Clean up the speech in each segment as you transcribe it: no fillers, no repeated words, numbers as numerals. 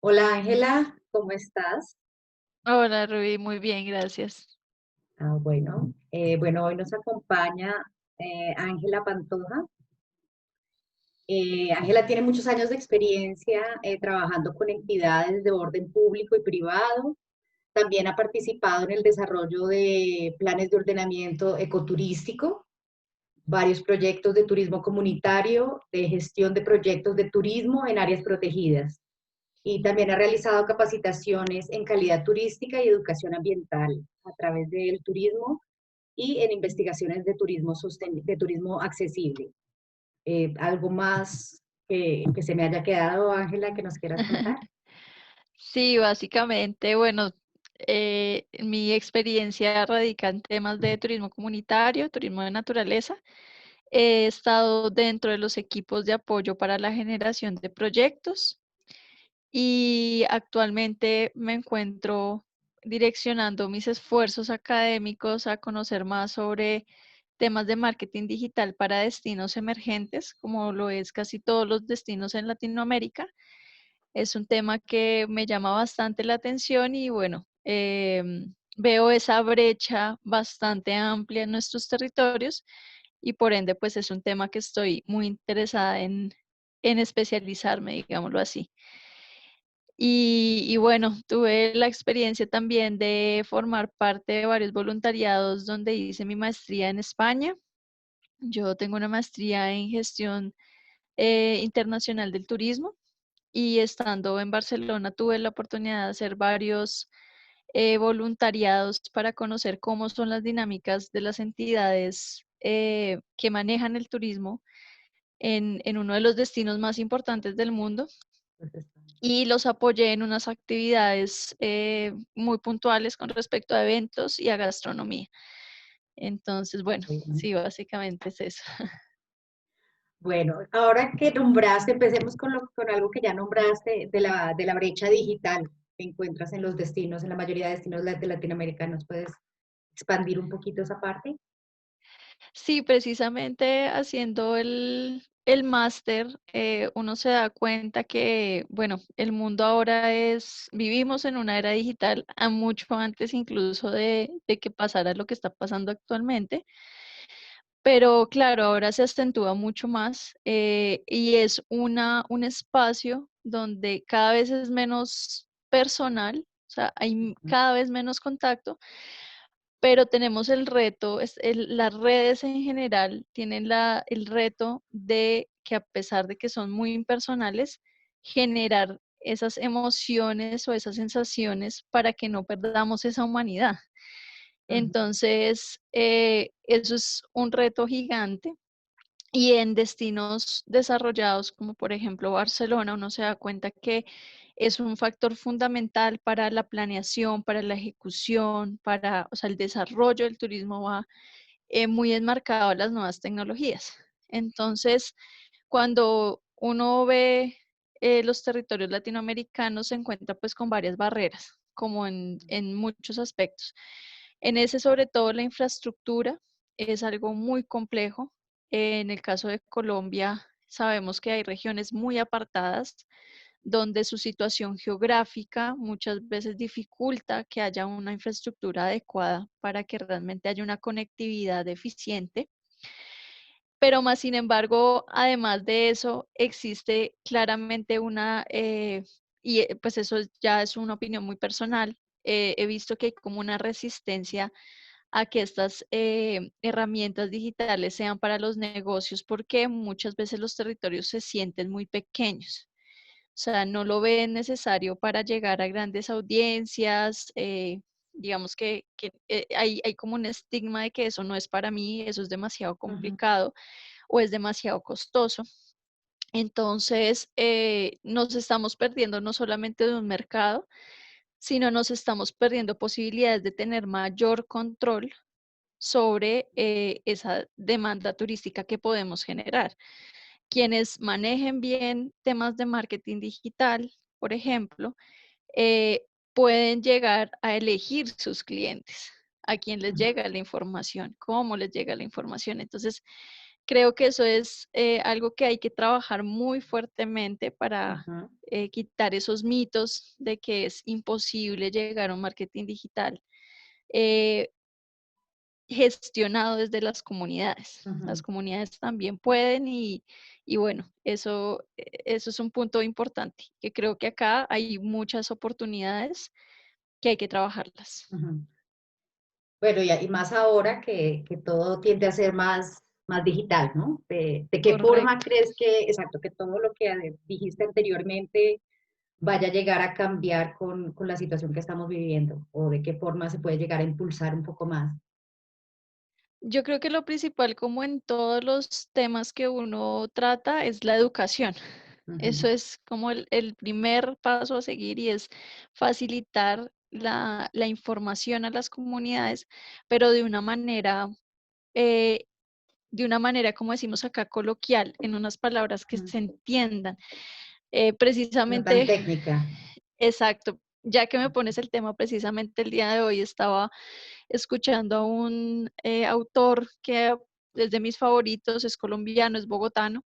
Hola Ángela, ¿cómo estás? Hola Rubí, muy bien, gracias. Bueno, hoy nos acompaña Ángela Pantoja. Ángela tiene muchos años de experiencia trabajando con entidades de orden público y privado. También ha participado en el desarrollo de planes de ordenamiento ecoturístico, varios proyectos de turismo comunitario, de gestión de proyectos de turismo en áreas protegidas. Y también ha realizado capacitaciones en calidad turística y educación ambiental a través del turismo y en investigaciones de turismo, de turismo accesible. ¿Algo más que se me haya quedado, Ángela, que nos quieras contar? Sí, básicamente, bueno, mi experiencia radica en temas de turismo comunitario, turismo de naturaleza. He estado dentro de los equipos de apoyo para la generación de proyectos y actualmente me encuentro direccionando mis esfuerzos académicos a conocer más sobre temas de marketing digital para destinos emergentes, como lo es casi todos los destinos en Latinoamérica. Es un tema que me llama bastante la atención y bueno, veo esa brecha bastante amplia en nuestros territorios y por ende pues es un tema que estoy muy interesada en especializarme, digámoslo así. Y bueno, tuve la experiencia también de formar parte de varios voluntariados donde hice mi maestría en España. Yo tengo una maestría en gestión internacional del turismo y estando en Barcelona tuve la oportunidad de hacer varios voluntariados para conocer cómo son las dinámicas de las entidades que manejan el turismo en uno de los destinos más importantes del mundo y los apoyé en unas actividades muy puntuales con respecto a eventos y a gastronomía. Entonces, bueno, Bueno, sí, básicamente es eso. Bueno, ahora que nombraste, empecemos con algo que ya nombraste de la brecha digital que encuentras en los destinos, en la mayoría de destinos de Latinoamérica. ¿Nos puedes expandir un poquito esa parte? Sí, precisamente haciendo el máster, uno se da cuenta que, bueno, el mundo ahora vivimos en una era digital a mucho antes incluso de que pasara lo que está pasando actualmente, pero claro, ahora se acentúa mucho más y es un espacio donde cada vez es menos personal, o sea, hay cada vez menos contacto, pero tenemos el reto, las redes en general tienen el reto de que a pesar de que son muy impersonales, generar esas emociones o esas sensaciones para que no perdamos esa humanidad. Ujú. Entonces, eso es un reto gigante y en destinos desarrollados, como por ejemplo Barcelona, uno se da cuenta que es un factor fundamental para la planeación, para la ejecución, o sea, el desarrollo del turismo va muy enmarcado a las nuevas tecnologías. Entonces, cuando uno ve los territorios latinoamericanos, se encuentra pues con varias barreras, como en muchos aspectos. En ese, sobre todo, la infraestructura es algo muy complejo. En el caso de Colombia, sabemos que hay regiones muy apartadas donde su situación geográfica muchas veces dificulta que haya una infraestructura adecuada para que realmente haya una conectividad eficiente. Pero más sin embargo, además de eso, existe claramente pues eso ya es una opinión muy personal, he visto que hay como una resistencia a que estas herramientas digitales sean para los negocios porque muchas veces los territorios se sienten muy pequeños. O sea, no lo ven necesario para llegar a grandes audiencias. Digamos que hay como un estigma de que eso no es para mí, eso es demasiado Ujú. complicado o es demasiado costoso. Entonces, nos estamos perdiendo no solamente de un mercado, sino nos estamos perdiendo posibilidades de tener mayor control sobre esa demanda turística que podemos generar. Quienes manejen bien temas de marketing digital, por ejemplo, pueden llegar a elegir sus clientes, a quién les llega la información, cómo les llega la información. Entonces, Creo que eso es algo que hay que trabajar muy fuertemente para Ajá, quitar esos mitos de que es imposible llegar a un marketing digital eh, gestionado desde las comunidades. Las ajá, comunidades también pueden y bueno, eso es un punto importante, que creo que acá hay muchas oportunidades que hay que trabajarlas. ajá. Bueno, y más ahora que todo tiende a ser más digital, ¿no? De qué forma Correcto. crees que, exacto, que todo lo que dijiste anteriormente vaya a llegar a cambiar con la situación que estamos viviendo? ¿O de qué forma se puede llegar a impulsar un poco más? Yo creo que lo principal, como en todos los temas que uno trata, es la educación. Eso Ujú, es como el primer paso a seguir y es facilitar la información a las comunidades, pero eh, de una manera, como decimos acá, coloquial, en unas palabras que ujú. se entiendan. No tan Precisamente, técnica. exacto, ya que me pones el tema, precisamente el día de hoy estaba escuchando a un autor que es de mis favoritos, es colombiano, es bogotano,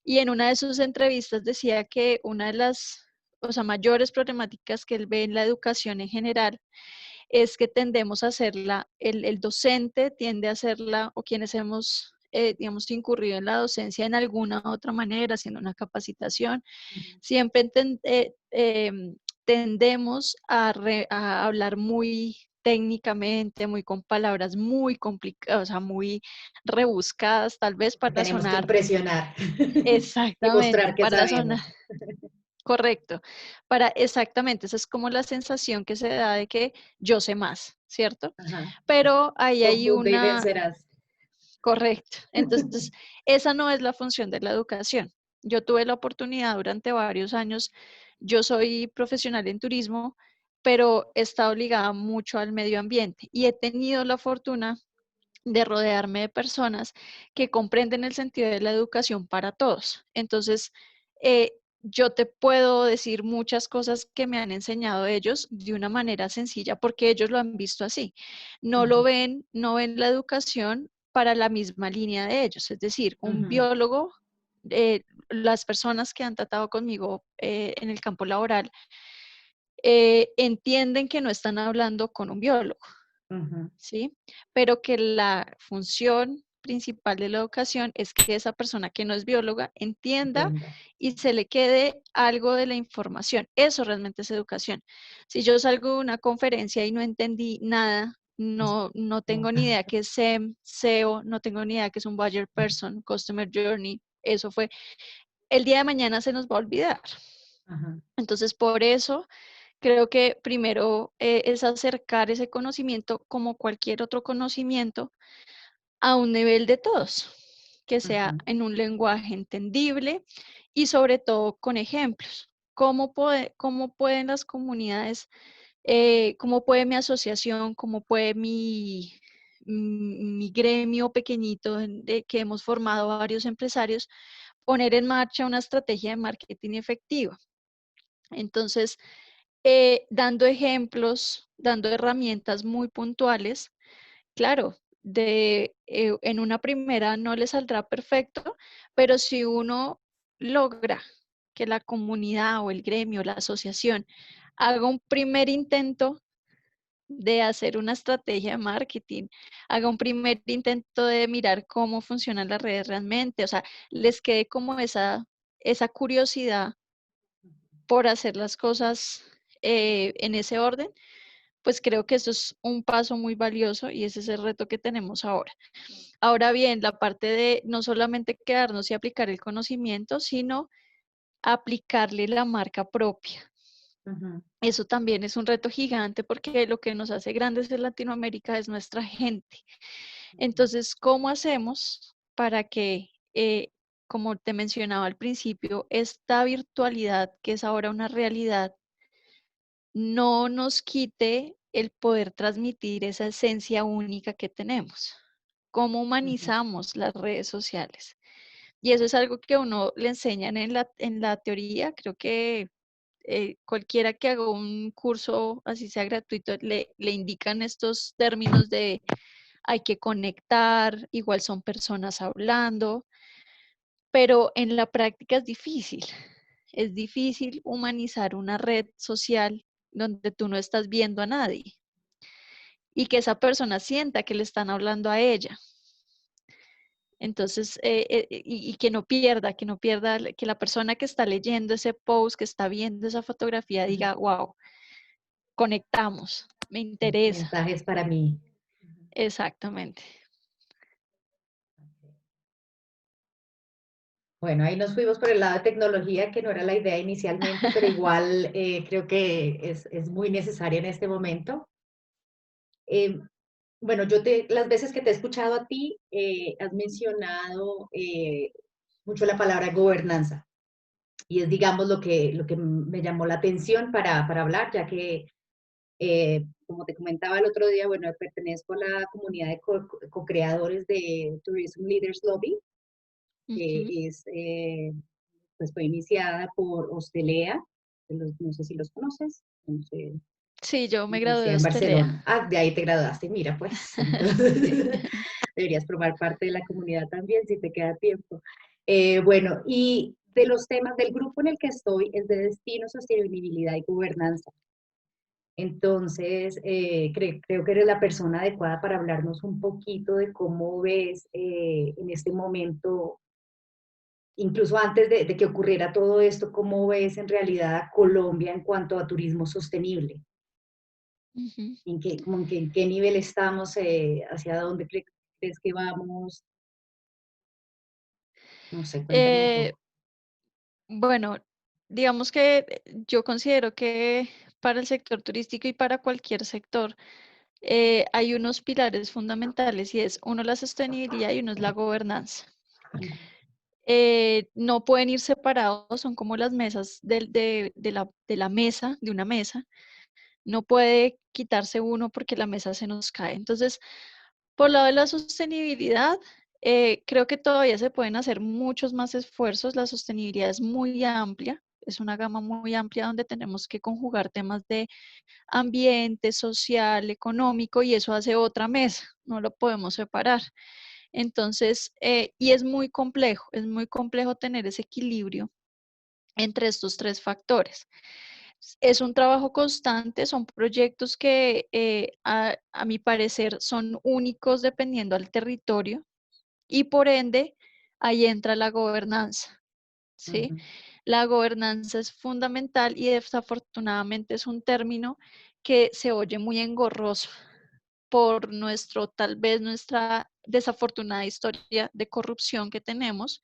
y en una de sus entrevistas decía que una de las, o sea, mayores problemáticas que él ve en la educación en general es que tendemos a hacerla, el docente tiende a hacerla, o quienes hemos, digamos, incurrido en la docencia en alguna otra manera, haciendo una capacitación, Ujú. siempre tendemos a hablar muy técnicamente, muy con palabras muy complicadas, o sea, muy rebuscadas, tal vez Que para tenemos que sonar impresionar y exactamente, mostrar que para sabemos. sonar correcto, para exactamente, esa es como la sensación que se da de que yo sé más, ¿cierto? Ajá. Pero ahí hay Confunde y una, vencerás. correcto. Entonces, esa no es la función de la educación. Yo tuve la oportunidad durante varios años, yo soy profesional en turismo, pero he estado ligada mucho al medio ambiente y he tenido la fortuna de rodearme de personas que comprenden el sentido de la educación para todos. Entonces, yo te puedo decir muchas cosas que me han enseñado ellos de una manera sencilla porque ellos lo han visto así. Ujú, No ven la educación para la misma línea de ellos. Es decir, un ujú, biólogo, las personas que han tratado conmigo en el campo laboral, entienden que no están hablando con un biólogo, ujú. ¿sí? Pero que la función principal de la educación es que esa persona que no es bióloga entienda Entiendo. y se le quede algo de la información. Eso realmente es educación. Si yo salgo de una conferencia y no entendí nada, no tengo ni idea qué es SEM, SEO, no tengo ni idea qué es un Buyer Person, Customer Journey, eso fue, el día de mañana se nos va a olvidar. Ajá, Entonces, por eso creo que primero es acercar ese conocimiento como cualquier otro conocimiento a un nivel de todos, que sea ujú, en un lenguaje entendible y sobre todo con ejemplos. Cómo pueden las comunidades, cómo puede mi asociación, cómo puede mi gremio pequeñito de que hemos formado varios empresarios, poner en marcha una estrategia de marketing efectiva? Entonces, dando ejemplos, dando herramientas muy puntuales. Claro, en una primera no le saldrá perfecto, pero si uno logra que la comunidad o el gremio, la asociación, haga un primer intento de hacer una estrategia de marketing, haga un primer intento de mirar cómo funcionan las redes realmente, o sea, les quede como esa curiosidad por hacer las cosas en ese orden, pues creo que eso es un paso muy valioso y ese es el reto que tenemos ahora. Ahora bien, la parte de no solamente quedarnos y aplicar el conocimiento, sino aplicarle la marca propia. ujú, Eso también es un reto gigante porque lo que nos hace grandes en Latinoamérica es nuestra gente. ujú, Entonces, ¿cómo hacemos para que, como te mencionaba al principio, esta virtualidad, que es ahora una realidad, no nos quite el poder transmitir esa esencia única que tenemos? ¿Cómo ujú, humanizamos las redes sociales? Y eso es algo que a uno le enseñan en la teoría. Creo que cualquiera que haga un curso, así sea gratuito, le indican estos términos de hay que conectar, igual son personas hablando, pero en la práctica es difícil. Es difícil humanizar una red social donde tú no estás viendo a nadie y que esa persona sienta que le están hablando a ella. Entonces, y que no pierda, que la persona que está leyendo ese post, que está viendo esa fotografía, diga, wow, conectamos, me interesa. Mensajes para mí. Exactamente. Bueno, ahí nos fuimos por el lado de tecnología, que no era la idea inicialmente, pero igual creo que es muy necesaria en este momento. Eh, bueno, las veces que te he escuchado a ti, has mencionado mucho la palabra gobernanza. Y es, digamos, lo que me llamó la atención para hablar, ya que, como te comentaba el otro día, bueno, pertenezco a la comunidad de co-creadores de Tourism Leaders Lobby, que Ujú. pues fue iniciada por Hostelea, no sé si los conoces, no sé, Sí, yo me gradué de Universidad en hostelera. Barcelona. Ah, de ahí te graduaste, mira, pues, Sí. entonces deberías formar parte de la comunidad también si te queda tiempo. Bueno, y de los temas del grupo en el que estoy es de destino, sostenibilidad y gobernanza. Entonces, creo que eres la persona adecuada para hablarnos un poquito de cómo ves en este momento, incluso antes de que ocurriera todo esto, cómo ves en realidad a Colombia en cuanto a turismo sostenible. Ujú. En qué nivel estamos, hacia dónde crees que vamos, no sé, cuéntame un Eh, poco. bueno, digamos que yo considero que para el sector turístico y para cualquier sector hay unos pilares fundamentales y es uno la sostenibilidad y uno es la gobernanza. No pueden ir separados, son como las mesas de la mesa, de una mesa. No puede quitarse uno porque la mesa se nos cae. Entonces, por lado de la sostenibilidad, creo que todavía se pueden hacer muchos más esfuerzos. La sostenibilidad es muy amplia, es una gama muy amplia donde tenemos que conjugar temas de ambiente, social, económico, y eso hace otra mesa, no lo podemos separar. Entonces, y es muy complejo tener ese equilibrio entre estos tres factores. Es un trabajo constante, son proyectos que a mi parecer son únicos dependiendo al territorio y por ende ahí entra la gobernanza, ¿sí? Ujú. La gobernanza es fundamental y desafortunadamente es un término que se oye muy engorroso por tal vez nuestra desafortunada historia de corrupción que tenemos.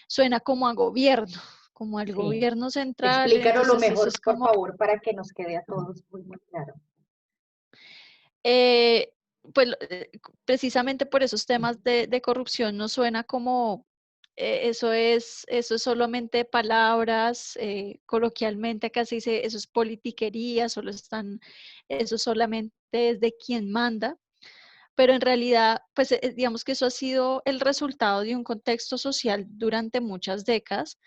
Suena como a gobierno, como al Sí, gobierno central, explícanos lo entonces eso mejor, es por como favor, para que nos quede a todos muy, muy claro. Eh, pues precisamente por esos temas de corrupción nos suena como eso es solamente palabras, coloquialmente acá se dice eso es politiquería, eso solamente es de quien manda, pero en realidad, pues digamos que eso ha sido el resultado de un contexto social durante muchas décadas,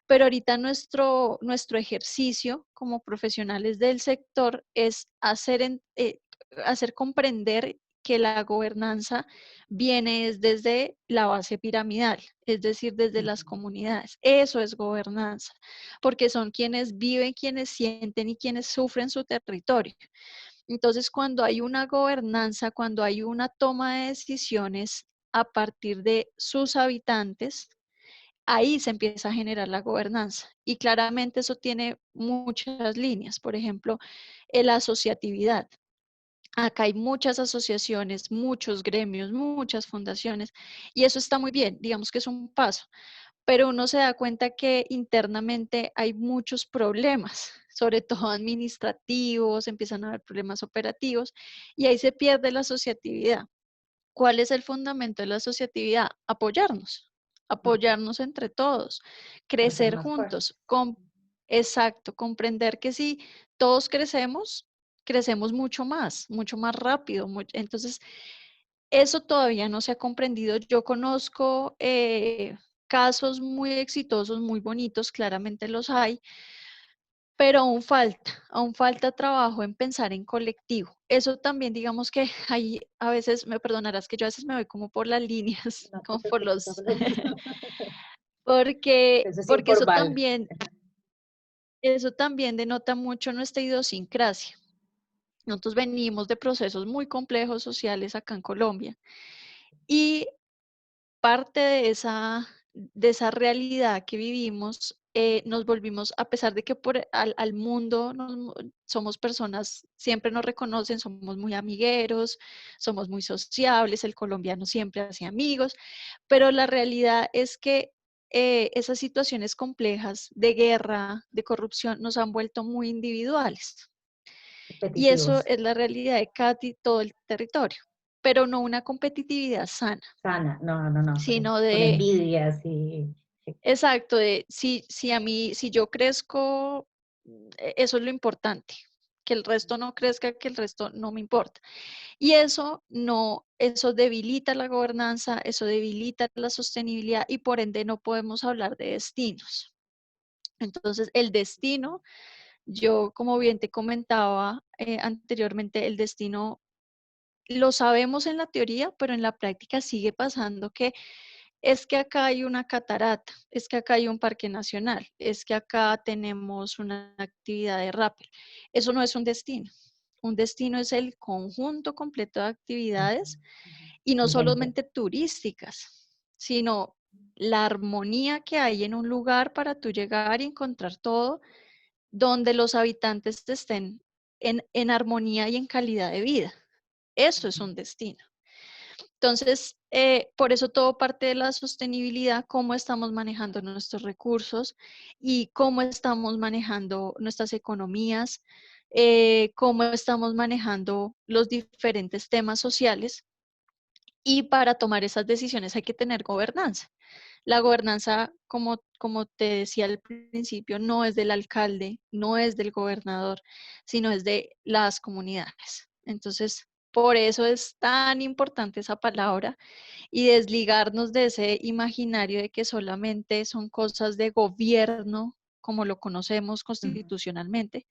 pero ahorita nuestro ejercicio como profesionales del sector es hacer comprender que la gobernanza viene desde la base piramidal, es decir, desde las comunidades. Eso es gobernanza, porque son quienes viven, quienes sienten y quienes sufren su territorio. Entonces, cuando hay una gobernanza, cuando hay una toma de decisiones a partir de sus habitantes, ahí se empieza a generar la gobernanza. Y claramente eso tiene muchas líneas. Por ejemplo, la asociatividad. Acá hay muchas asociaciones, muchos gremios, muchas fundaciones, y eso está muy bien, digamos que es un paso, pero uno se da cuenta que internamente hay muchos problemas, sobre todo administrativos, empiezan a haber problemas operativos, y ahí se pierde la asociatividad. ¿Cuál es el fundamento de la asociatividad? Apoyarnos entre todos, Para ser crecer más fuertes. juntos, exacto, comprender que si todos crecemos, crecemos mucho más rápido. Entonces, eso todavía no se ha comprendido. Yo conozco casos muy exitosos, muy bonitos, claramente los hay, pero aún falta trabajo en pensar en colectivo. Eso también, digamos que ahí a veces, me perdonarás que yo a veces me voy como por las líneas, No te como por preocupes, los, Rafael. porque, Eso es porque informal. eso también denota mucho nuestra idiosincrasia. Nosotros venimos de procesos muy complejos sociales acá en Colombia y parte de esa realidad que vivimos, nos volvimos, a pesar de que al mundo somos personas, siempre nos reconocen, somos muy amigueros, somos muy sociables, el colombiano siempre hace amigos, pero la realidad es que esas situaciones complejas de guerra, de corrupción, nos han vuelto muy individuales. Y eso Competitivos. es la realidad de todo el territorio, pero no una competitividad sana, Sana. No, no, no. sino Con de, envidias y... Sí. exacto, de si yo crezco, eso es lo importante, que el resto no crezca, que el resto no me importa. Y eso no, eso debilita la gobernanza, eso debilita la sostenibilidad y por ende no podemos hablar de destinos. Entonces, el destino, yo como bien te comentaba anteriormente, el destino lo sabemos en la teoría, pero en la práctica sigue pasando que es que acá hay una catarata, es que acá hay un parque nacional, es que acá tenemos una actividad de rappel. Eso no es un destino. Un destino es el conjunto completo de Ujú, actividades ujú. y no Vigente. solamente turísticas, sino la armonía que hay en un lugar para tú llegar y encontrar todo donde los habitantes estén en armonía y en calidad de vida. Eso es un destino. Entonces, por eso todo parte de la sostenibilidad, cómo estamos manejando nuestros recursos y cómo estamos manejando nuestras economías, cómo estamos manejando los diferentes temas sociales. Y para tomar esas decisiones hay que tener gobernanza. La gobernanza, como te decía al principio, no es del alcalde, no es del gobernador, sino es de las comunidades. Entonces, por eso es tan importante esa palabra y desligarnos de ese imaginario de que solamente son cosas de gobierno, como lo conocemos Ujú. constitucionalmente,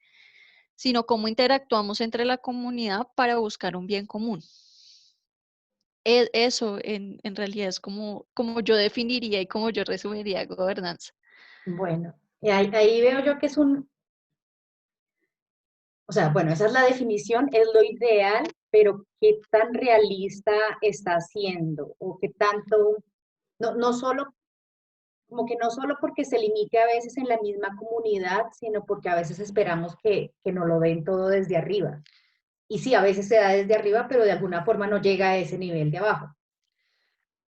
sino cómo interactuamos entre la comunidad para buscar un bien común. Eso en realidad es como yo definiría y como yo resumiría gobernanza. Bueno, y ahí veo yo que es un, o sea, bueno, esa es la definición, es lo ideal, pero ¿qué tan realista está siendo? O qué tanto, no solo, como que no solo porque se limite a veces en la misma comunidad, sino porque a veces esperamos que nos lo den todo desde arriba. Y sí, a veces se da desde arriba, pero de alguna forma no llega a ese nivel de abajo.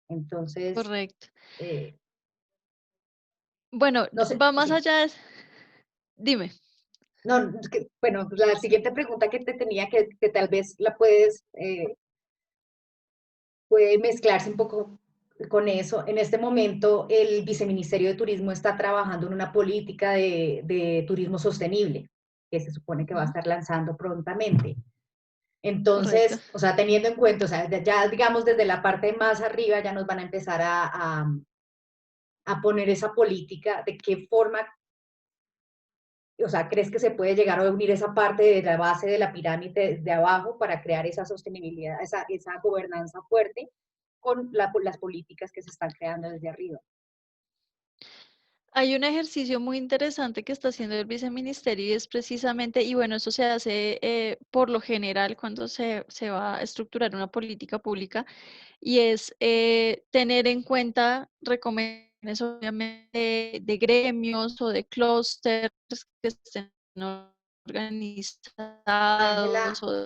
Entonces, Correcto. eh, Bueno, no sé, va más sí. allá de... Dime. No, es que, bueno, la siguiente pregunta que te tenía, que tal vez la puede mezclarse un poco con eso. En este momento, el Viceministerio de Turismo está trabajando en una política de turismo sostenible, que se supone que va a Ujú. estar lanzando prontamente. Correcto. Entonces, o sea, teniendo en cuenta, o sea, ya digamos desde la parte más arriba ya nos van a empezar a poner esa política, de qué forma, o sea, crees que se puede llegar a unir esa parte de la base de la pirámide de abajo para crear esa sostenibilidad, esa gobernanza fuerte con las políticas que se están creando desde arriba. Hay un ejercicio muy interesante que está haciendo el viceministerio y es precisamente, y bueno, eso se hace por lo general cuando se va a estructurar una política pública, y es tener en cuenta recomendaciones obviamente de gremios o de clústeres que estén organizados Ángela, o se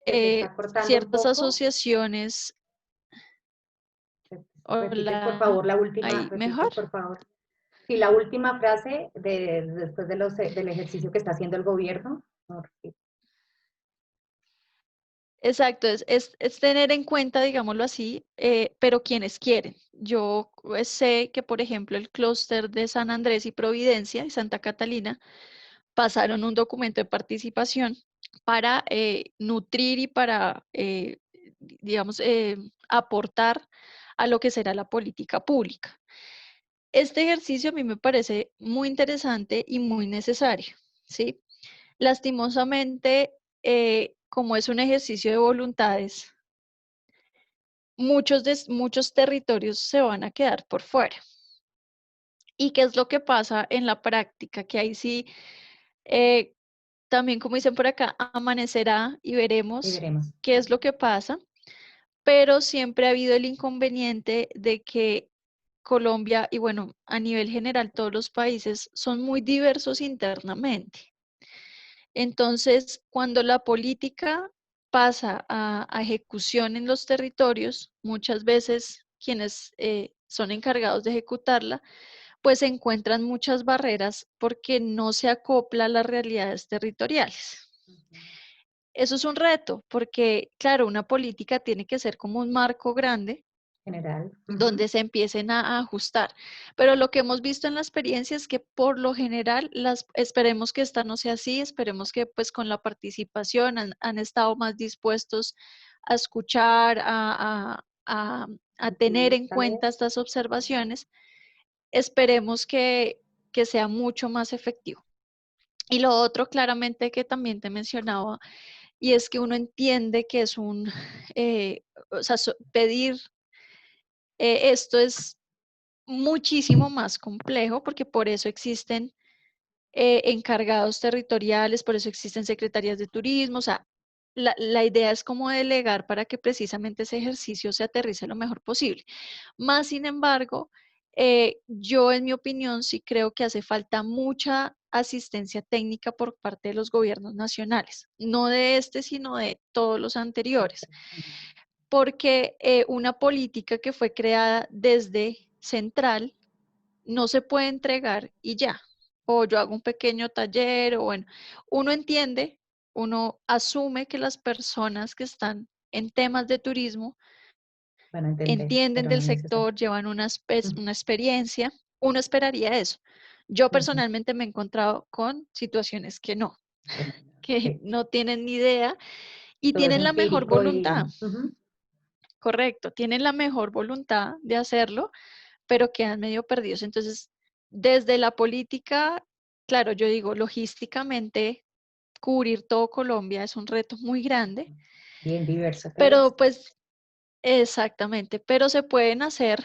te está cortando un ciertas poco. asociaciones. Repites, por Hola, favor, la última, ¿ahí mejor? repites, por favor. Sí, la última frase después del ejercicio que está haciendo el gobierno. No, repite. Exacto, es tener en cuenta, digámoslo así, pero quienes quieren. Yo sé que, por ejemplo, el clúster de San Andrés y Providencia y Santa Catalina pasaron un documento de participación para nutrir y para, digamos, aportar a lo que será la política pública. Este ejercicio a mí me parece muy interesante y muy necesario. ¿sí? Lastimosamente, como es un ejercicio de voluntades, muchos territorios se van a quedar por fuera. ¿Y qué es lo que pasa en la práctica? Que ahí sí, eh, también como dicen por acá, amanecerá y Y veremos veremos. qué es lo que pasa, pero siempre ha habido el inconveniente de que Colombia y bueno, a nivel general todos los países son muy diversos internamente. Entonces, cuando la política pasa a ejecución en los territorios, muchas veces quienes son encargados de ejecutarla, pues encuentran muchas barreras porque no se acopla a las realidades territoriales. Ujú. Eso es un reto, porque claro, una política tiene que ser como un marco grande General. Ujú. donde se empiecen a ajustar. Pero lo que hemos visto en la experiencia es que por lo general, esperemos que esta no sea así, esperemos que pues con la participación han estado más dispuestos a escuchar, a tener Incluir, en tal cuenta vez. estas observaciones, esperemos que sea mucho más efectivo. Y lo otro claramente que también te mencionaba, y es que uno entiende que es o sea, pedir esto es muchísimo más complejo porque por eso existen encargados territoriales, por eso existen secretarías de turismo, o sea, la idea es como delegar para que precisamente ese ejercicio se aterrice lo mejor posible. Más sin embargo, yo en mi opinión sí creo que hace falta mucha asistencia técnica por parte de los gobiernos nacionales, no de este, sino de todos los anteriores, Ujú. porque una política que fue creada desde central no se puede entregar y ya. O yo hago un pequeño taller, o bueno, uno entiende, uno asume que las personas que están en temas de turismo Van a entender, entienden pero no del necesariamente. sector, llevan una experiencia, uno esperaría eso. Yo Ujú. personalmente me he encontrado con situaciones que no, Que no, que sí. no tienen ni idea y Todo es tienen la mejor empírico y voluntad, ujú. correcto, tienen la mejor voluntad de hacerlo, pero quedan medio perdidos. Entonces, desde la política, claro, yo digo, logísticamente, cubrir todo Colombia es un reto muy grande, Bien diverso tal vez. pero pues exactamente, pero se pueden hacer,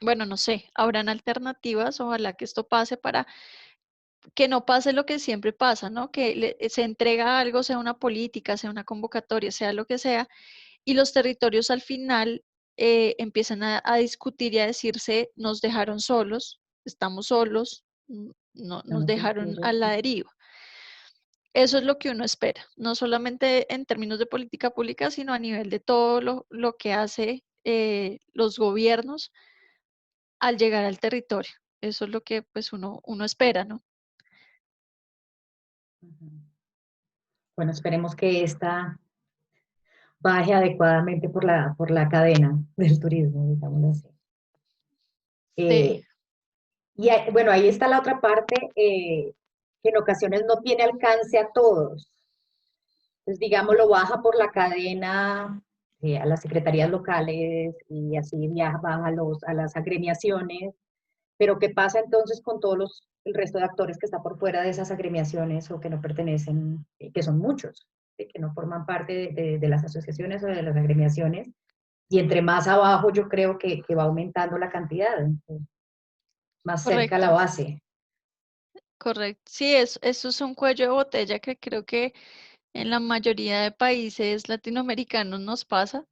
bueno, no sé, habrán alternativas, ojalá que esto pase para que no pase lo que siempre pasa, ¿no? Que se entrega algo, sea una política, sea una convocatoria, sea lo que sea, y los territorios al final empiezan a discutir y a decirse, nos dejaron solos, estamos solos, no, No nos nos dejaron a incluyen. la Ujú. deriva. Eso es lo que uno espera, no solamente en términos de política pública, sino a nivel de todo lo que hace los gobiernos al llegar al territorio. Eso es lo que pues uno espera, ¿no? Ujú. Bueno, esperemos que esta baje adecuadamente por la cadena del turismo, digámoslo así. Sí, Eh, bueno, ahí está la otra parte que en ocasiones no tiene alcance a todos. Entonces, digamos, lo baja por la cadena a las secretarías locales y así viaja, baja a las agremiaciones. Pero ¿qué pasa entonces con el resto de actores que está por fuera de esas agremiaciones o que no pertenecen, que son muchos, que no forman parte de las asociaciones o de las agremiaciones? Y entre más abajo yo creo que va aumentando la cantidad, más cerca a la correcto, base. correcto. Sí, eso es un cuello de botella que creo que en la mayoría de países latinoamericanos nos pasa.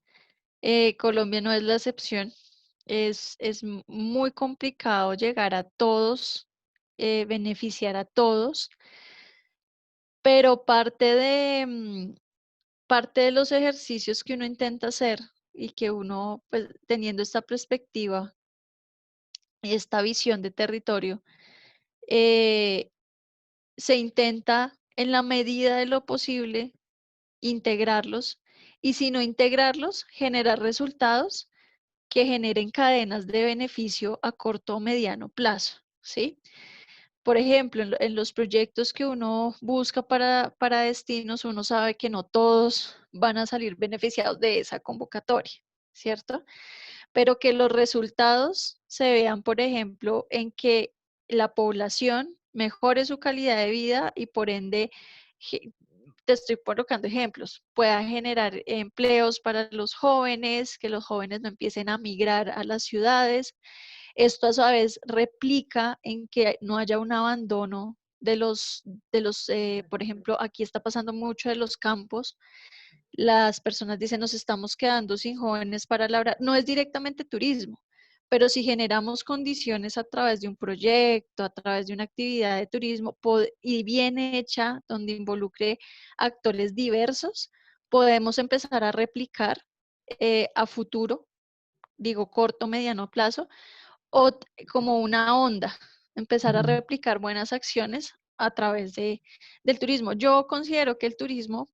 Colombia no es la excepción. Es muy complicado llegar a todos, beneficiar a todos, pero parte de los ejercicios que uno intenta hacer y que uno, pues, teniendo esta perspectiva y esta visión de territorio, eh, se intenta en la medida de lo posible integrarlos y si no integrarlos, generar resultados que generen cadenas de beneficio a corto o mediano plazo, ¿sí? Por ejemplo, en los proyectos que uno busca para destinos, uno sabe que no todos van a salir beneficiados de esa convocatoria, ¿cierto? Pero que los resultados se vean, por ejemplo, en que la población mejore su calidad de vida y por ende, te estoy colocando ejemplos, pueda generar empleos para los jóvenes, que los jóvenes no empiecen a migrar a las ciudades. Esto a su vez replica en que no haya un abandono por ejemplo, aquí está pasando mucho de los campos. Las personas dicen, nos estamos quedando sin jóvenes para labrar. No es directamente turismo, pero si generamos condiciones a través de un proyecto, a través de una actividad de turismo y bien hecha, donde involucre actores diversos, podemos empezar a replicar a futuro, digo corto, mediano plazo, como una onda, empezar a Ujú. replicar buenas acciones a través del turismo. Yo considero que el turismo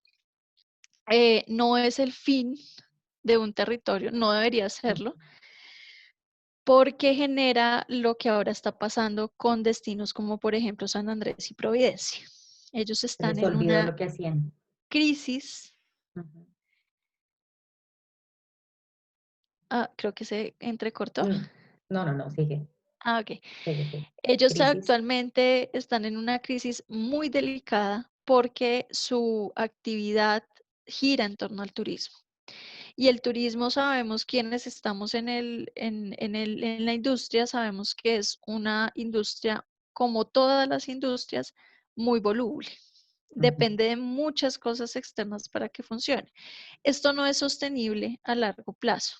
no es el fin de un territorio, no debería serlo, porque genera lo que ahora está pasando con destinos como por ejemplo San Andrés y Providencia. Ellos Se están les en olvidó una lo que hacían. crisis. Ujú. Creo que se entrecortó. Mm, no, no, no, sigue, Ok. sigue, sigue. Ellos Crisis. actualmente están en una crisis muy delicada porque su actividad gira en torno al turismo. Y el turismo, sabemos quienes estamos en la industria, sabemos que es una industria, como todas las industrias, muy voluble. Ujú, Depende de muchas cosas externas para que funcione. Esto no es sostenible a largo plazo.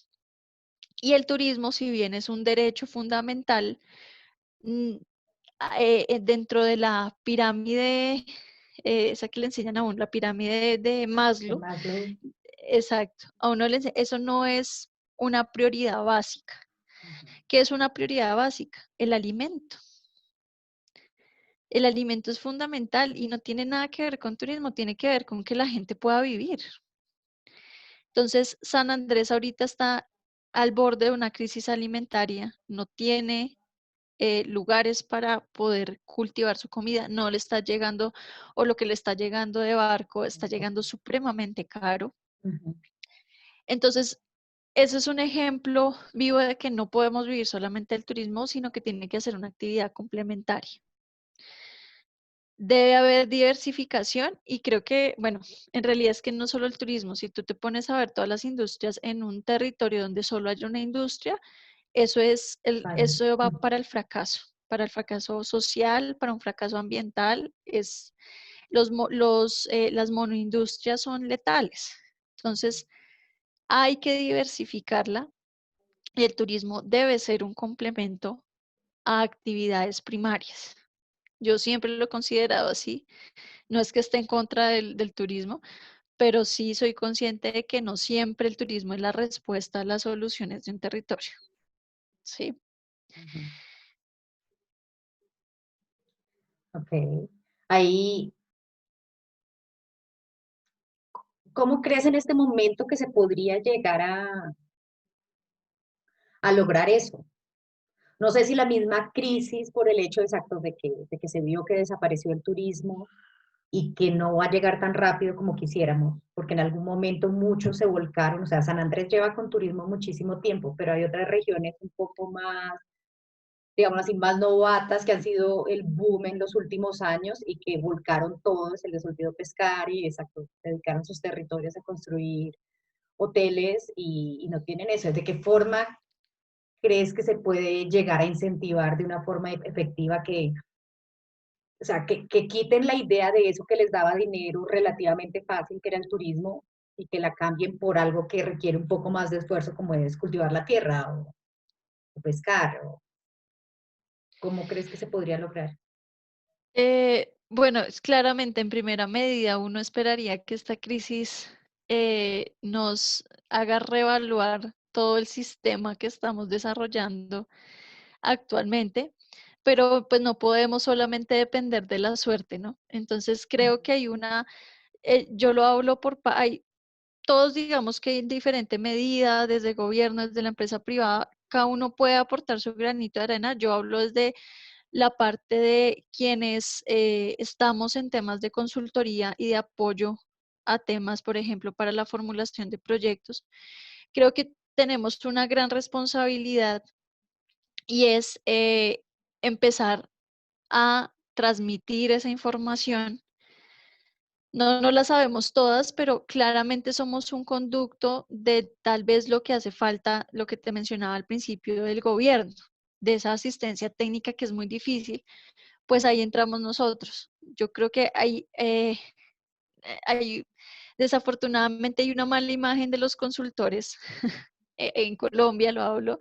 Y el turismo, si bien es un derecho fundamental, mm, dentro de la pirámide, esa que le enseñan a uno, la pirámide de de Maslow, Maslow. exacto, a uno eso no es una prioridad básica. Ujú, ¿Qué es una prioridad básica? El alimento. El alimento es fundamental y no tiene nada que ver con turismo, tiene que ver con que la gente pueda vivir. Entonces, San Andrés ahorita está al borde de una crisis alimentaria, no tiene lugares para poder cultivar su comida, no le está llegando, o lo que le está llegando de barco está llegando supremamente caro. ujú, Entonces, ese es un ejemplo vivo de que no podemos vivir solamente del turismo, sino que tiene que ser una actividad complementaria. Debe haber diversificación y creo que, bueno, en realidad es que no solo el turismo, si tú te pones a ver todas las industrias en un territorio donde solo hay una industria, para, eso va ujú, para el fracaso social, para un fracaso ambiental. Las monoindustrias son letales. Entonces, hay que diversificarla y el turismo debe ser un complemento a actividades primarias. Yo siempre lo he considerado así. No es que esté en contra del turismo, pero sí soy consciente de que no siempre el turismo es la respuesta a las soluciones de un territorio. ¿Sí? ujú. Ok. Ahí, ¿cómo crees en este momento que se podría llegar a lograr eso? No sé si la misma crisis por el hecho exacto de que se vio que desapareció el turismo y que no va a llegar tan rápido como quisiéramos, porque en algún momento muchos se volcaron, o sea, San Andrés lleva con turismo muchísimo tiempo, pero hay otras regiones un poco más, digamos así, más novatas que han sido el boom en los últimos años y que volcaron todo, se les olvidó pescar y exacto, dedicaron sus territorios a construir hoteles y no tienen eso. ¿De qué forma crees que se puede llegar a incentivar de una forma efectiva que, o sea, que quiten la idea de eso que les daba dinero relativamente fácil, que era el turismo, y que la cambien por algo que requiere un poco más de esfuerzo, como es cultivar la tierra o pescar? O, ¿cómo crees que se podría lograr? Bueno, claramente en primera medida uno esperaría que esta crisis nos haga reevaluar todo el sistema que estamos desarrollando actualmente, pero pues no podemos solamente depender de la suerte, ¿no? Entonces creo que yo lo hablo hay todos digamos que en diferente medida, desde el gobierno, desde la empresa privada, cada uno puede aportar su granito de arena. Yo hablo desde la parte de quienes estamos en temas de consultoría y de apoyo a temas, por ejemplo, para la formulación de proyectos. Creo que tenemos una gran responsabilidad y es empezar a transmitir esa información. No, no la sabemos todas, pero claramente somos un conducto de tal vez lo que hace falta, lo que te mencionaba al principio del gobierno, de esa asistencia técnica que es muy difícil, pues ahí entramos nosotros. Yo creo que hay desafortunadamente hay una mala imagen de los consultores, en Colombia lo hablo,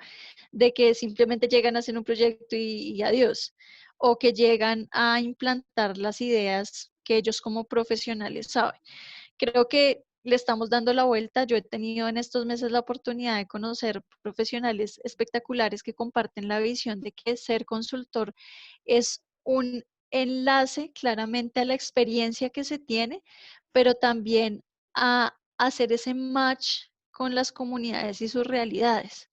de que simplemente llegan a hacer un proyecto y adiós, o que llegan a implantar las ideas que ellos como profesionales saben. Creo que le estamos dando la vuelta. Yo he tenido en estos meses la oportunidad de conocer profesionales espectaculares que comparten la visión de que ser consultor es un enlace claramente a la experiencia que se tiene, pero también a hacer ese match con las comunidades y sus realidades,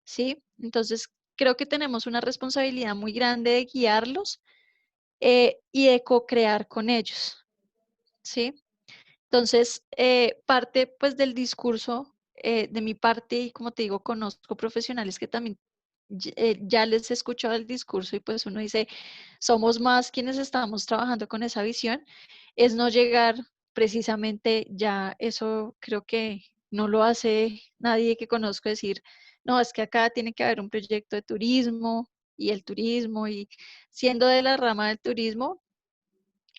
¿sí? Entonces, creo que tenemos una responsabilidad muy grande de guiarlos y de co-crear con ellos, ¿sí? Entonces, parte pues del discurso de mi parte, y como te digo, conozco profesionales que también ya les he escuchado el discurso y pues uno dice, somos más quienes estamos trabajando con esa visión, es no llegar precisamente ya, eso creo que no lo hace nadie que conozco decir, no, es que acá tiene que haber un proyecto de turismo y el turismo y siendo de la rama del turismo,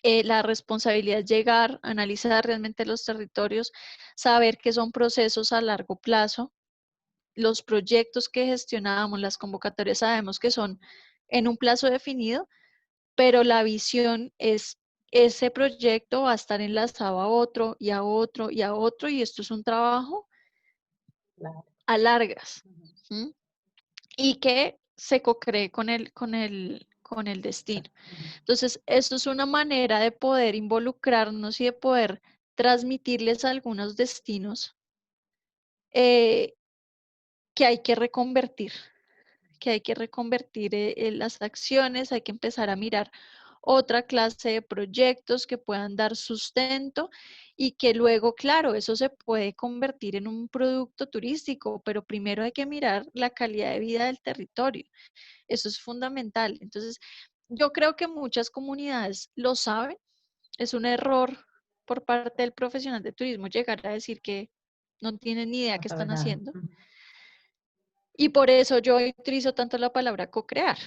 la responsabilidad es llegar, analizar realmente los territorios, saber que son procesos a largo plazo. Los proyectos que gestionamos, las convocatorias, sabemos que son en un plazo definido, pero la visión es ese proyecto va a estar enlazado a otro y a otro y a otro, y esto es un trabajo Claro. a largas. Ujú. ¿Mm? Y que se co-cree con el destino. Ujú. Entonces, eso es una manera de poder involucrarnos y de poder transmitirles algunos destinos eh, que hay que reconvertir, las acciones, hay que empezar a mirar otra clase de proyectos que puedan dar sustento y que luego, claro, eso se puede convertir en un producto turístico, pero primero hay que mirar la calidad de vida del territorio. Eso es fundamental. Entonces, yo creo que muchas comunidades lo saben. Es un error por parte del profesional de turismo llegar a decir que no tienen ni idea No qué sabe están nada. haciendo. Ujú. Y por eso yo utilizo tanto la palabra co-crear.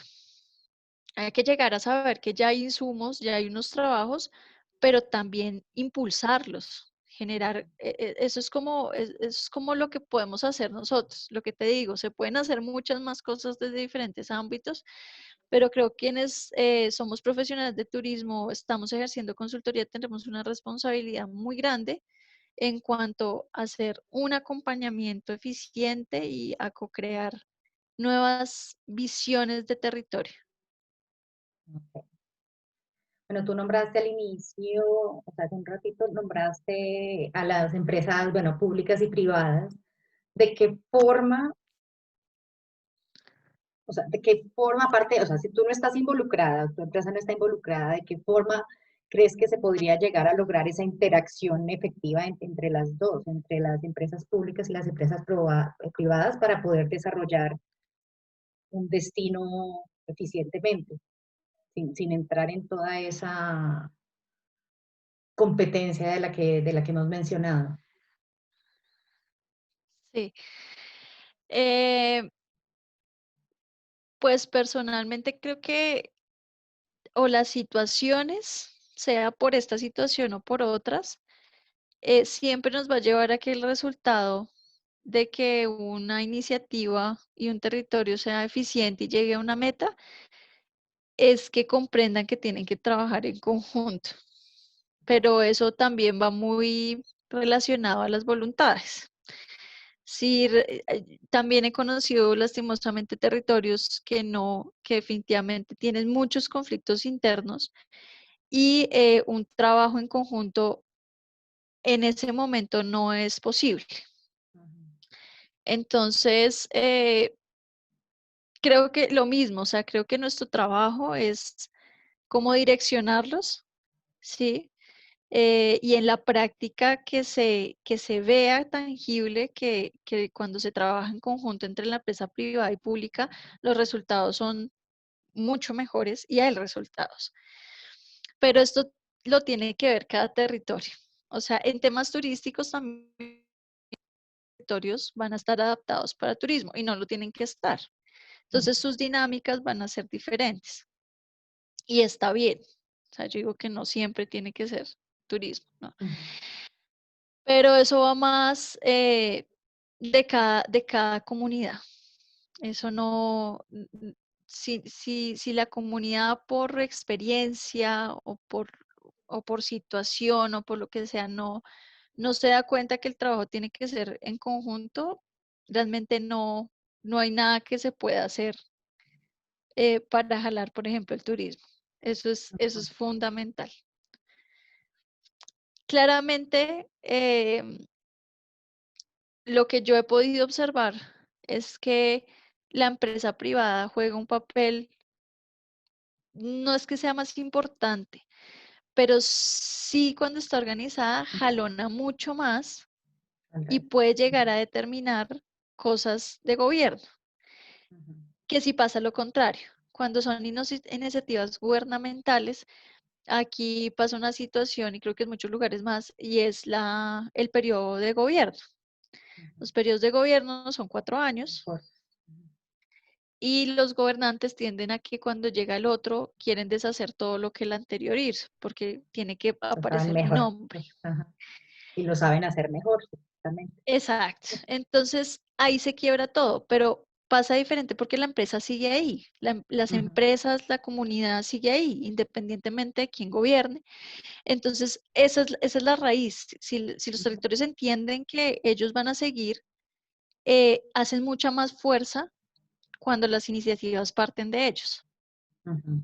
Hay que llegar a saber que ya hay insumos, ya hay unos trabajos, pero también impulsarlos, generar, eso es como lo que podemos hacer nosotros. Lo que te digo, se pueden hacer muchas más cosas desde diferentes ámbitos, pero creo que quienes somos profesionales de turismo, estamos ejerciendo consultoría, tenemos una responsabilidad muy grande en cuanto a hacer un acompañamiento eficiente y a co-crear nuevas visiones de territorio. Ok. Bueno, tú nombraste al inicio, o sea, hace un ratito nombraste a las empresas, bueno, públicas y privadas. ¿De qué forma, o sea, de qué forma, aparte, o sea, si tú no estás involucrada, tu empresa no está involucrada, ¿de qué forma crees que se podría llegar a lograr esa interacción efectiva entre las dos, entre las empresas públicas y las empresas privadas para poder desarrollar un destino eficientemente, sin entrar en toda esa competencia de la que hemos mencionado? Sí. Eh, pues personalmente creo que o las situaciones, sea por esta situación o por otras, siempre nos va a llevar a que el resultado de que una iniciativa y un territorio sea eficiente y llegue a una meta es que comprendan que tienen que trabajar en conjunto. Pero eso también va muy relacionado a las voluntades. Sí, también he conocido lastimosamente territorios que no, que definitivamente tienen muchos conflictos internos y un trabajo en conjunto en ese momento no es posible. Entonces, creo que lo mismo, o sea, creo que nuestro trabajo es cómo direccionarlos, ¿sí? Y en la práctica que se vea tangible que cuando se trabaja en conjunto entre la empresa privada y pública, los resultados son mucho mejores y hay resultados. pero esto lo tiene que ver cada territorio. O sea, en temas turísticos también territorios van a estar adaptados para turismo y no lo tienen que estar. Entonces sus dinámicas van a ser diferentes y está bien. O sea, yo digo que no siempre tiene que ser turismo, ¿no? Ujú, Pero eso va más de cada comunidad. Eso no, si la comunidad por experiencia o por situación o por lo que sea no se da cuenta que el trabajo tiene que ser en conjunto, realmente no hay nada que se pueda hacer para jalar, por ejemplo, el turismo. Eso ujú, es fundamental. Claramente, lo que yo he podido observar es que la empresa privada juega un papel, no es que sea más importante, pero sí cuando está organizada jalona mucho más al y resto. puede llegar Ujú, a determinar cosas de gobierno, ujú. que si pasa lo contrario. Cuando son iniciativas gubernamentales, aquí pasa una situación y creo que en muchos lugares más, y es el periodo de gobierno. Ujú. Los periodos de gobierno son 4 años Por- ujú. y los gobernantes tienden a que cuando llega el otro quieren deshacer todo lo que el anterior hizo, porque tiene que Lo saben aparecer mi mejor. nombre. Ajá. Y lo saben hacer mejor, supuestamente. Exacto. Entonces ahí se quiebra todo, pero pasa diferente porque la empresa sigue ahí, las Ujú, empresas, la comunidad sigue ahí, independientemente de quién gobierne. Entonces, esa es la raíz. Si los ujú, territorios entienden que ellos van a seguir, hacen mucha más fuerza cuando las iniciativas parten de ellos, ujú.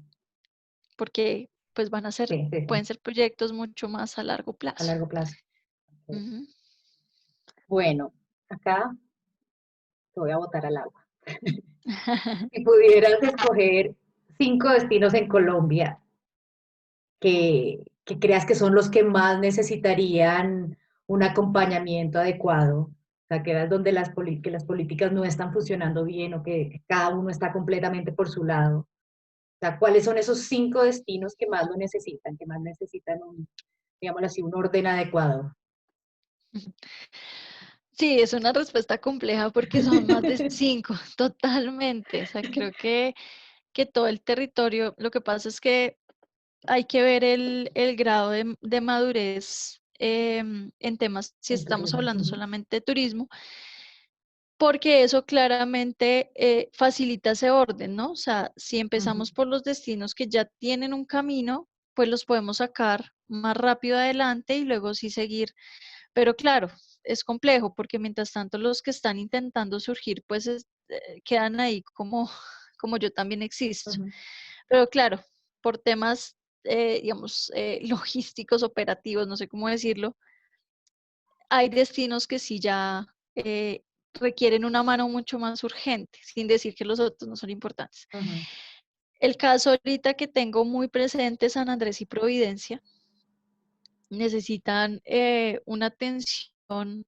porque pues Sí, sí, sí, pueden ser proyectos mucho más a largo a plazo. largo plazo. Ok. Ujú. Bueno, acá te voy a botar al agua. Si pudieras escoger 5 destinos en Colombia que creas que son los que más necesitarían un acompañamiento adecuado, o sea, que es donde que las políticas no están funcionando bien o que cada uno está completamente por su lado. O sea, ¿cuáles son esos 5 destinos que más lo necesitan, que más necesitan digámoslo así, un orden adecuado? Sí, es una respuesta compleja porque son más de 5, totalmente. O sea, creo que todo el territorio, lo que pasa es que hay que ver el grado de madurez en temas, si El estamos turismo. hablando Ujú, solamente de turismo, porque eso claramente facilita ese orden, ¿no? O sea, si ujú, empezamos por los destinos que ya tienen un camino, pues los podemos sacar más rápido adelante y luego sí seguir. Pero claro, es complejo porque mientras tanto los que están intentando surgir, pues quedan ahí como, como yo también existo. ujú, Pero claro, por temas, digamos, logísticos, operativos, no sé cómo decirlo, hay destinos que sí ya requieren una mano mucho más urgente, sin decir que los otros no son importantes. ujú, El caso ahorita que tengo muy presente, San Andrés y Providencia, necesitan una atención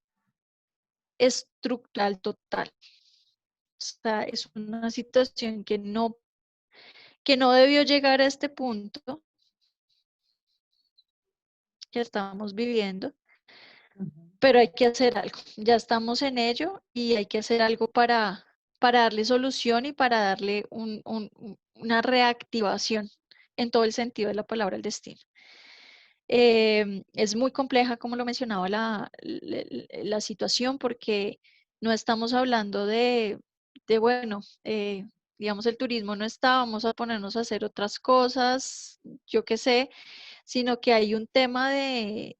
estructural total. O sea, es una situación que no debió llegar a este punto que estamos viviendo, ujú, pero hay que hacer algo. Ya estamos en ello y hay que hacer algo para darle solución y para darle una reactivación en todo el sentido de la palabra al destino. Es muy compleja, como lo mencionaba, la situación, porque no estamos hablando bueno, digamos, el turismo no está, vamos a ponernos a hacer otras cosas, yo qué sé, sino que hay un tema de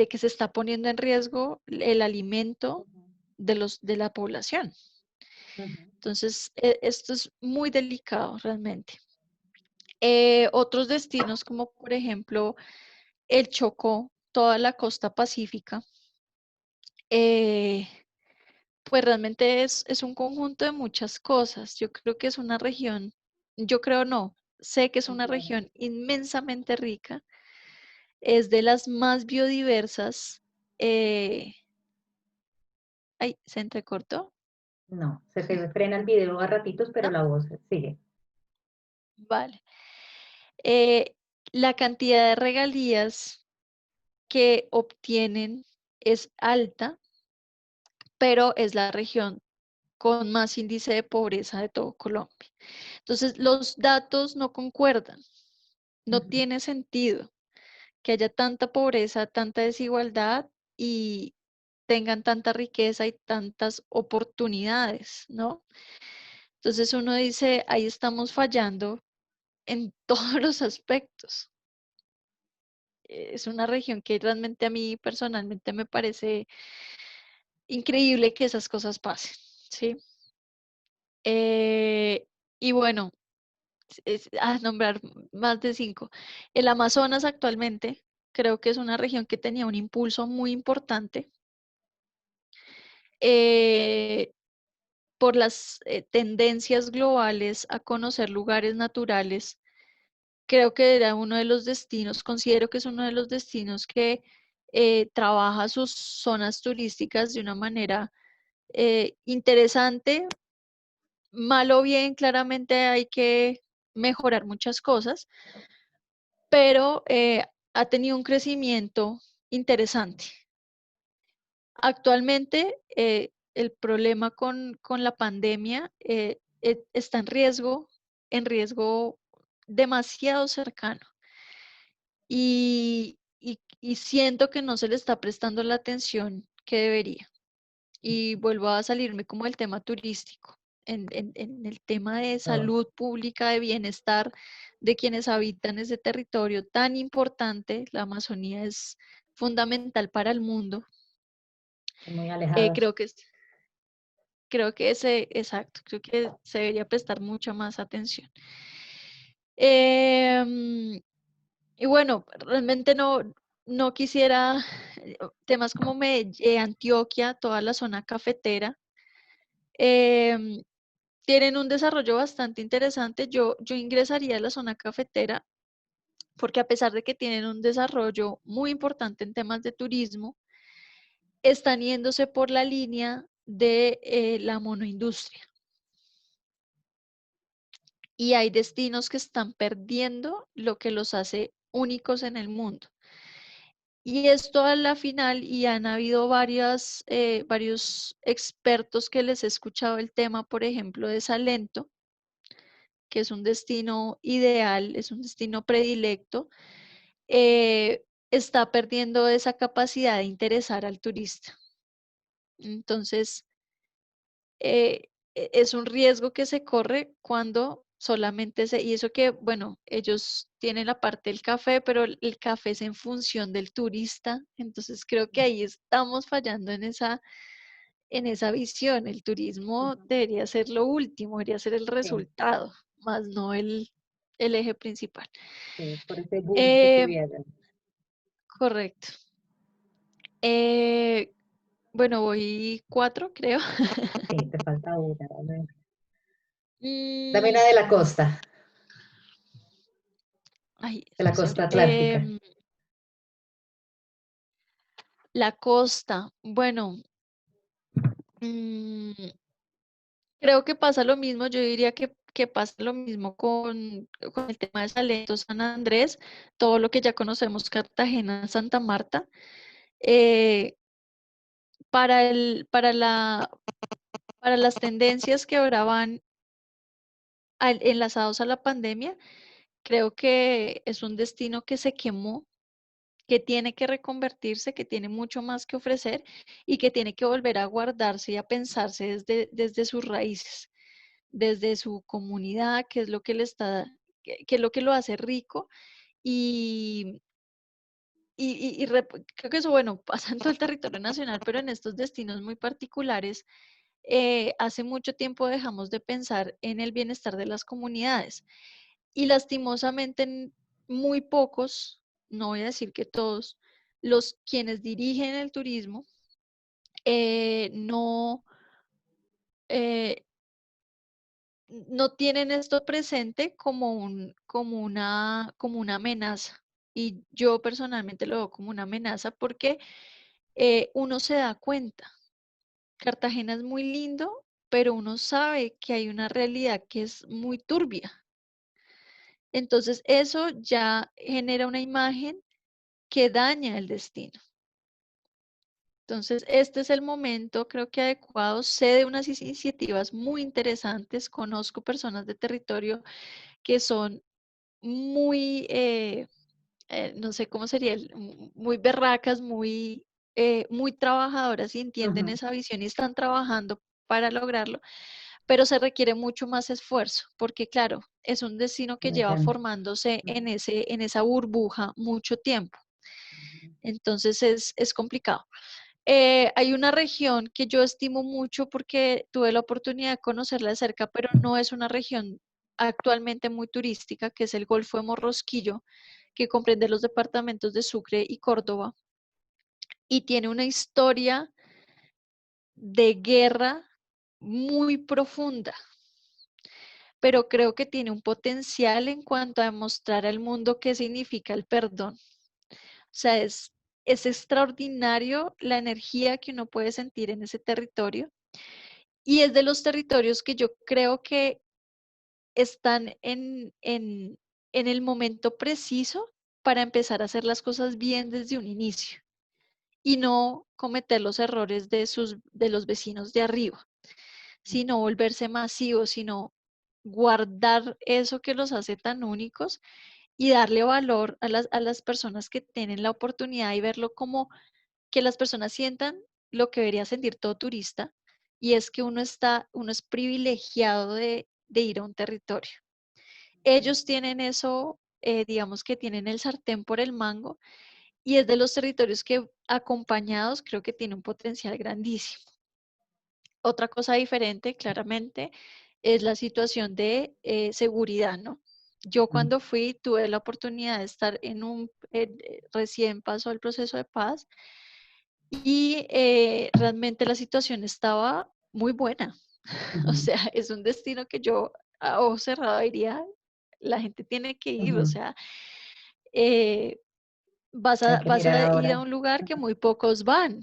que se está poniendo en riesgo el alimento ujú, de la población. ujú, Entonces, esto es muy delicado realmente. Otros destinos como por ejemplo el Chocó, toda la costa pacífica, eh, pues realmente es un conjunto de muchas cosas. Yo creo que es una región, yo creo no, sé que es una entiendo. región inmensamente rica, es de las más biodiversas. eh, Ay, se entrecortó, No, se te frena el video a ratitos, pero ¿no? la voz sigue. Vale. La cantidad de regalías que obtienen es alta, pero es la región con más índice de pobreza de todo Colombia. Entonces, los datos no concuerdan, no Ujú. tiene sentido que haya tanta pobreza, tanta desigualdad y tengan tanta riqueza y tantas oportunidades, ¿no? Entonces uno dice, ahí estamos fallando en todos los aspectos. Es una región que realmente a mí personalmente me parece increíble que esas cosas pasen, ¿sí? Eh, y bueno, a nombrar más de 5. El Amazonas actualmente creo que es una región que tenía un impulso muy importante eh, por las tendencias globales a conocer lugares naturales. Creo que era uno de los destinos, considero que es uno de los destinos que trabaja sus zonas turísticas de una manera interesante. Mal o bien, claramente hay que mejorar muchas cosas, pero ha tenido un crecimiento interesante. Actualmente, el problema con la pandemia está en riesgo demasiado cercano. Y siento que no se le está prestando la atención que debería. Y vuelvo a salirme como el tema turístico, en el tema de Oh, salud pública, de bienestar de quienes habitan ese territorio tan importante. La Amazonía es fundamental para el mundo. muy Eh, alejados. creo que, es- creo que exacto, creo que se debería prestar mucha más atención. Em, Y bueno, realmente no quisiera temas como Antioquia, toda la zona cafetera, em, tienen un desarrollo bastante interesante. Yo ingresaría a la zona cafetera porque a pesar de que tienen un desarrollo muy importante en temas de turismo, están yéndose por la línea de la monoindustria. Y hay destinos que están perdiendo lo que los hace únicos en el mundo. Y esto a la final, y han habido varios expertos que les he escuchado el tema, por ejemplo, de Salento, que es un destino ideal, es un destino predilecto, está perdiendo esa capacidad de interesar al turista. Entonces, es un riesgo que se corre cuando solamente y eso que, bueno, ellos tienen la parte del café, pero el café es en función del turista, entonces creo que ahí estamos fallando en esa visión. El turismo Ujú. debería ser lo último, debería ser el Sí, resultado, más no el eje principal. sí, por ese boom que Eh, tuvieron. correcto. Eh, bueno, voy 4, creo. Sí, te falta una. Dame Mm, una de la costa, ay, de la costa atlántica. la costa. Bueno, mm, creo que pasa lo mismo. Yo diría que pasa lo mismo con el tema de Salento, San Andrés, todo lo que ya conocemos, Cartagena, Santa Marta. Eh, para las tendencias que ahora van enlazados a la pandemia, creo que es un destino que se quemó, que tiene que reconvertirse, que tiene mucho más que ofrecer y que tiene que volver a guardarse y a pensarse desde sus raíces, desde su comunidad, que es lo que le está, que es lo que lo hace rico y, creo que eso, bueno, pasa en todo el territorio nacional, pero en estos destinos muy particulares, hace mucho tiempo dejamos de pensar en el bienestar de las comunidades y lastimosamente muy pocos, no voy a decir que todos, los quienes dirigen el turismo no, eh, no tienen esto presente como una amenaza. Y yo personalmente lo veo como una amenaza porque uno se da cuenta. Cartagena es muy lindo, pero uno sabe que hay una realidad que es muy turbia. Entonces, eso ya genera una imagen que daña el destino. Entonces, este es el momento, creo que adecuado. Sé de unas iniciativas muy interesantes, conozco personas de territorio que son muy, no sé cómo sería, muy berracas, muy trabajadoras y entienden Ujú. esa visión y están trabajando para lograrlo, pero se requiere mucho más esfuerzo, porque claro, es un destino que Me lleva llama. formándose Ujú. en esa burbuja mucho tiempo. Entonces es complicado. Hay una región que yo estimo mucho porque tuve la oportunidad de conocerla de cerca, pero no es una región actualmente muy turística, que es el Golfo de Morrosquillo, que comprende los departamentos de Sucre y Córdoba, y tiene una historia de guerra muy profunda, pero creo que tiene un potencial en cuanto a demostrar al mundo qué significa el perdón. O sea, es extraordinario la energía que uno puede sentir en ese territorio. Y es de los territorios que yo creo que están en el momento preciso para empezar a hacer las cosas bien desde un inicio y no cometer los errores de los vecinos de arriba, sino volverse masivos, sino guardar eso que los hace tan únicos y darle valor a las personas que tienen la oportunidad y verlo como que las personas sientan lo que debería sentir todo turista, y es que uno es privilegiado de ir a un territorio. Ellos tienen eso, digamos que tienen el sartén por el mango, y es de los territorios que acompañados creo que tiene un potencial grandísimo. Otra cosa diferente, claramente, es la situación de seguridad, ¿no? Yo Ujú. cuando fui tuve la oportunidad de estar recién pasó el proceso de paz y realmente la situación estaba muy buena. O Ujú. sea, es un destino que yo a ojo cerrado diría, la gente tiene que ir, o Ujú. sea, eh, Hay que vas mirar a ir a ahora. un lugar que Ujú. muy pocos van.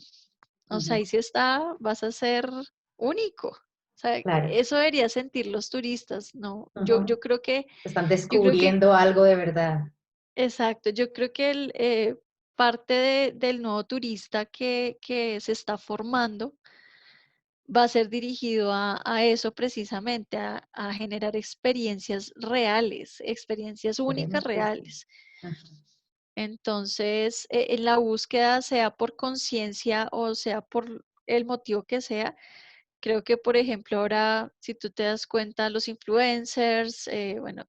O sea, Ujú. ahí sí está, vas a ser único. O sea, Claro. eso debería sentir los turistas, ¿no? Ujú. Están Yo creo que, descubriendo algo de verdad. exacto, yo creo que parte del nuevo turista que se está formando va a ser dirigido a eso precisamente, a generar experiencias reales, experiencias únicas Esperemos que sí. reales. Ajá. Entonces, en la búsqueda, sea por conciencia o sea por el motivo que sea, creo que, por ejemplo, ahora, si tú te das cuenta, los influencers, bueno,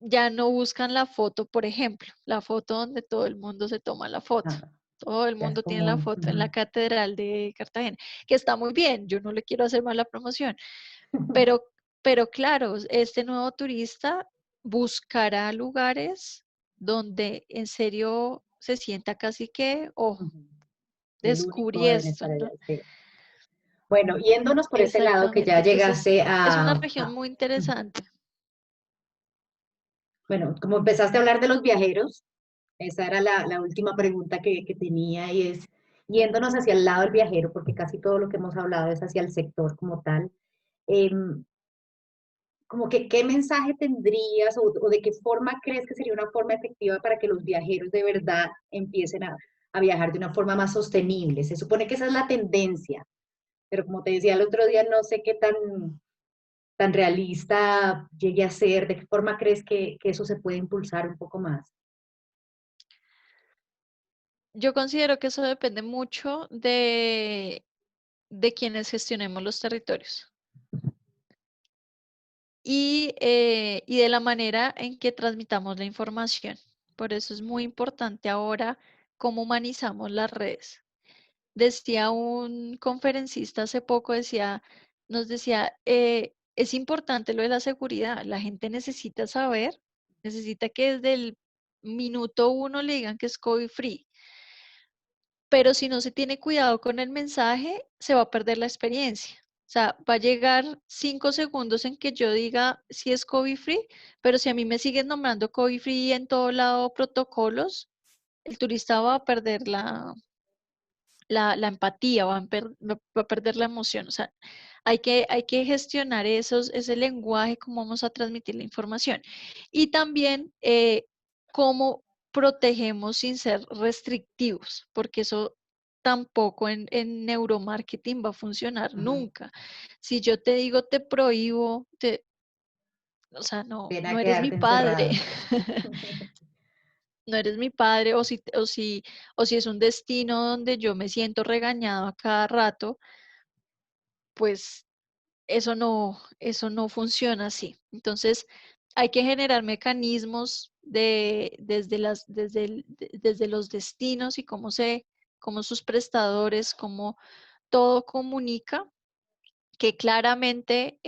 ya no buscan la foto, por ejemplo, la foto donde todo el mundo se toma la foto. Ah, Todo el ya es mundo tiene la común. foto en la Ujú. Catedral de Cartagena, que está muy bien, yo no le quiero hacer mala promoción, pero, pero claro, este nuevo turista buscará lugares donde en serio se sienta casi que, oh, Ujú. El único descubrí en esto, estar allá, ¿no? sí. Bueno, yéndonos por ese lado que Exactamente. ya Entonces, llegaste es una región muy ujú. interesante. Bueno, como empezaste a hablar de los viajeros, esa era la última pregunta que tenía y es, yéndonos hacia el lado del viajero, porque casi todo lo que hemos hablado es hacia el sector como tal, em, como que qué mensaje tendrías o de qué forma crees que sería una forma efectiva para que los viajeros de verdad empiecen a viajar de una forma más sostenible. Se supone que esa es la tendencia, pero como te decía el otro día, no sé qué tan realista llegue a ser, de qué forma crees que eso se puede impulsar un poco más. Yo considero que eso depende mucho de quienes gestionemos los territorios y de la manera en que transmitamos la información. Por eso es muy importante ahora cómo humanizamos las redes. Decía un conferencista hace poco, nos decía, es importante lo de la seguridad, la gente necesita saber, necesita que desde el minuto uno le digan que es COVID free, pero si no se tiene cuidado con el mensaje, se va a perder la experiencia. O sea, va a llegar 5 segundos en que yo diga si es COVID free, pero si a mí me siguen nombrando COVID free en todo lado protocolos, el turista va a perder la empatía, va a perder la emoción. O sea, Hay que gestionar ese lenguaje, cómo vamos a transmitir la información. Y también cómo protegemos sin ser restrictivos, porque eso tampoco en neuromarketing va a funcionar Ajá. nunca. Si yo te digo te prohíbo, o sea, Ven a no eres mi quedarte padre. encerrado. No eres mi padre, o si es un destino donde yo me siento regañado a cada rato, pues eso no funciona así. Entonces, hay que generar mecanismos desde los destinos y cómo sus prestadores, cómo todo comunica, que claramente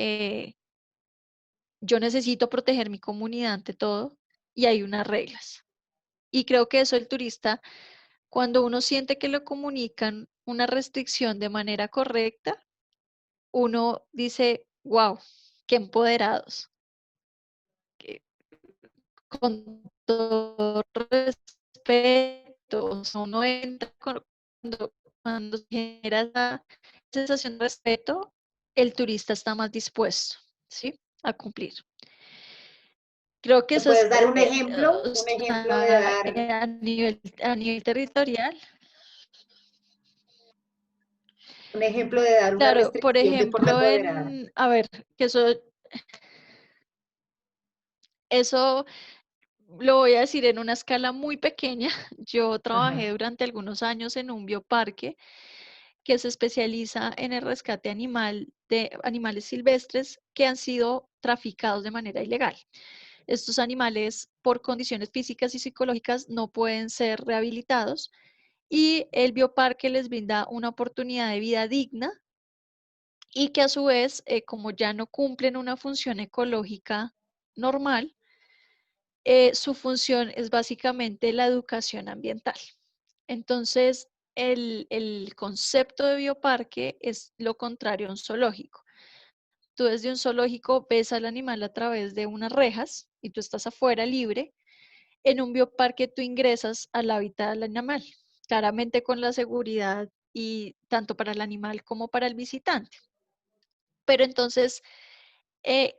yo necesito proteger mi comunidad ante todo y hay unas reglas. Y creo que eso el turista, cuando uno siente que lo comunican una restricción de manera correcta, uno dice, wow, qué empoderados. Que con todo respeto, o sea, uno entra cuando se genera esa sensación de respeto, el turista está más dispuesto, ¿sí? A cumplir. Creo que ¿Me eso es, puedes dar un ejemplo? o Un ejemplo de sea, dar, a nivel territorial. un ejemplo de dar una Claro, por restricción de forma ejemplo, empoderada. a ver, que eso lo voy a decir en una escala muy pequeña. Yo trabajé Ajá. durante algunos años en un bioparque que se especializa en el rescate animal de animales silvestres que han sido traficados de manera ilegal. Estos animales, por condiciones físicas y psicológicas, no pueden ser rehabilitados y el bioparque les brinda una oportunidad de vida digna y que a su vez, como ya no cumplen una función ecológica normal, su función es básicamente la educación ambiental. Entonces, el concepto de bioparque es lo contrario a un zoológico. Tú desde un zoológico ves al animal a través de unas rejas y tú estás afuera libre. En un bioparque tú ingresas al hábitat del animal, claramente con la seguridad y tanto para el animal como para el visitante. Pero entonces,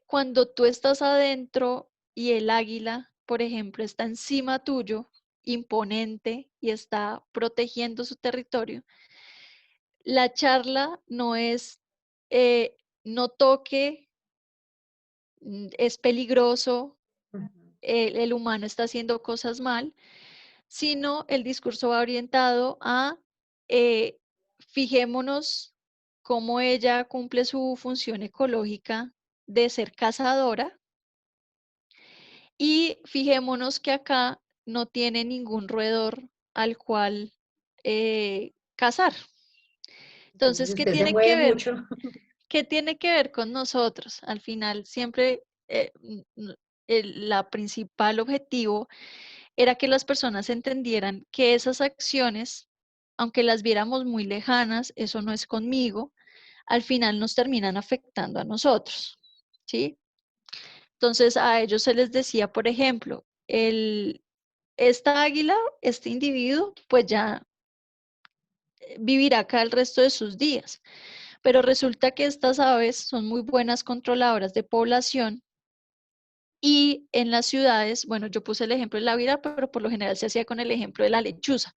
cuando tú estás adentro y el águila, por ejemplo, está encima tuyo, imponente y está protegiendo su territorio, la charla no es no toque, es peligroso, Ujú. el humano está haciendo cosas mal, sino el discurso va orientado a eh, fijémonos cómo ella cumple su función ecológica de ser cazadora y fijémonos que acá no tiene ningún roedor al cual cazar. Entonces, Entonces, si ¿qué usted se tiene mueve que ver? mucho, ¿Qué tiene que ver con nosotros? Al final, siempre la principal objetivo era que las personas entendieran que esas acciones, aunque las viéramos muy lejanas, eso no es conmigo, al final nos terminan afectando a nosotros, ¿sí? Entonces, a ellos se les decía, por ejemplo, esta águila, este individuo, pues ya vivirá acá el resto de sus días. Pero resulta que estas aves son muy buenas controladoras de población y en las ciudades, bueno, yo puse el ejemplo de la vira, pero por lo general se hacía con el ejemplo de la lechuza.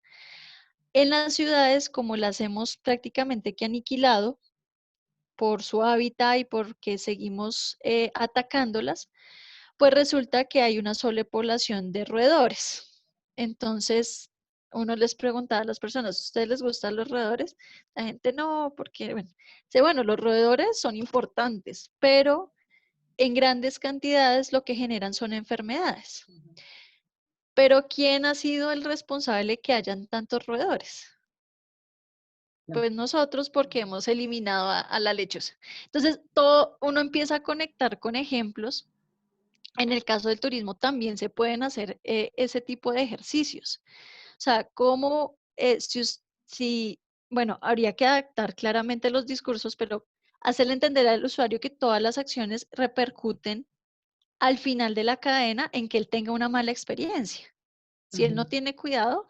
En las ciudades, como las hemos prácticamente que aniquilado por su hábitat y porque seguimos atacándolas, pues resulta que hay una sobrepoblación de roedores. Entonces, uno les preguntaba a las personas, ¿a ustedes les gustan los roedores? La gente no, porque, bueno, dice, bueno, los roedores son importantes, pero en grandes cantidades lo que generan son enfermedades. Pero ¿quién ha sido el responsable que hayan tantos roedores? no. Pues nosotros porque hemos eliminado a la lechosa. Entonces, todo uno empieza a conectar con ejemplos. En el caso del turismo también se pueden hacer ese tipo de ejercicios. O sea, como bueno, habría que adaptar claramente los discursos, pero hacerle entender al usuario que todas las acciones repercuten al final de la cadena en que él tenga una mala experiencia. Si él Ujú. no tiene cuidado,